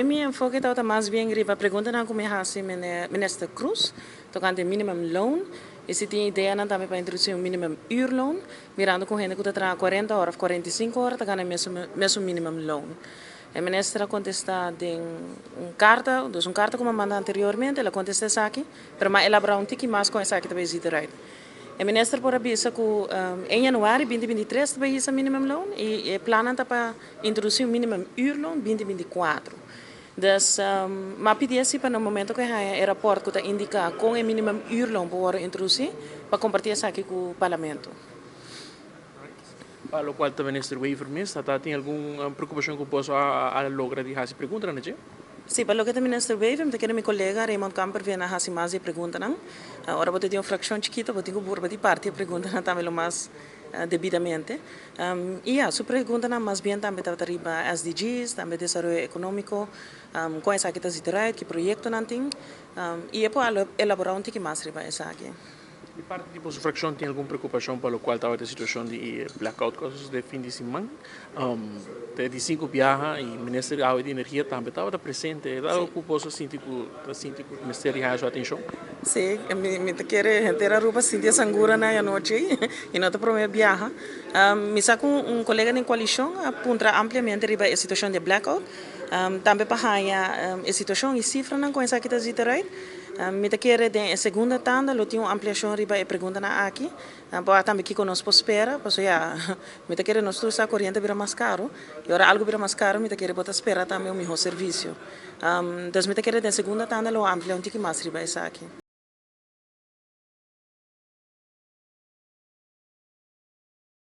Mi enfoque está más bien riba pergunta na como hace minister Cruz tocante minimum loan e se tem ideia na também para introduzir minimum uurloon mirando com gente que está 40 horas 45 horas tá ganhando mesmo minimum loan. A ministra contesta em carta, uma carta como manda anteriormente, ela contesta essa aqui, mas elaborar tique mais com essa aqui também existe right. A ministra por avisa que em januário 2023 também isso minimum loan e planan para introduzir minimum uurloon 2024. Dus, maar PDS para no momento que o rapport que indica com o minimum uurloon para introduzir para compartilhar isso aqui com o parlamento. Para lo cual también este waiver ¿tem alguma preocupação que posso a lograr de essa pergunta, né? Sim, para o que também este waiver, me quero meu colega Raymond Camper vir a fazer mais pergunta não. Agora vou ter uma fração chiquita, vou ter que burba de parte a pergunta não também o mais devidamente. E a sua pergunta não mais bem também está arriba SDGs, também desenvolvimento econômico, com essa que está direito, que projeto não tem, e depois elaborar tique mais arriba essa aqui. De parte de sua fração tem alguma preocupação para o qual estava a situação de blackout coisas de fim de semana? De 5 viagens e o Ministério da de Energia também estava presente. Algo que posso sentir que o Ministério a sua atenção? Sim, me quero inteira roupa sentir sangura na noite e não te prometo viajar. Me saco colega na coalição aponta ampliamente riba a situação de blackout. Também para a situação e cifra não com essa que está direito. Me quero de segunda tanda, eu tenho ampliação riba e pergunta na aqui. Para também que conosco espera, porque já me quero nós todos a corrente vira mais caro. E ora algo vira mais caro, me quero botar espera também o meu serviço. Então me quero de segunda tanda, eu amplio um pouco mais riba essa aqui.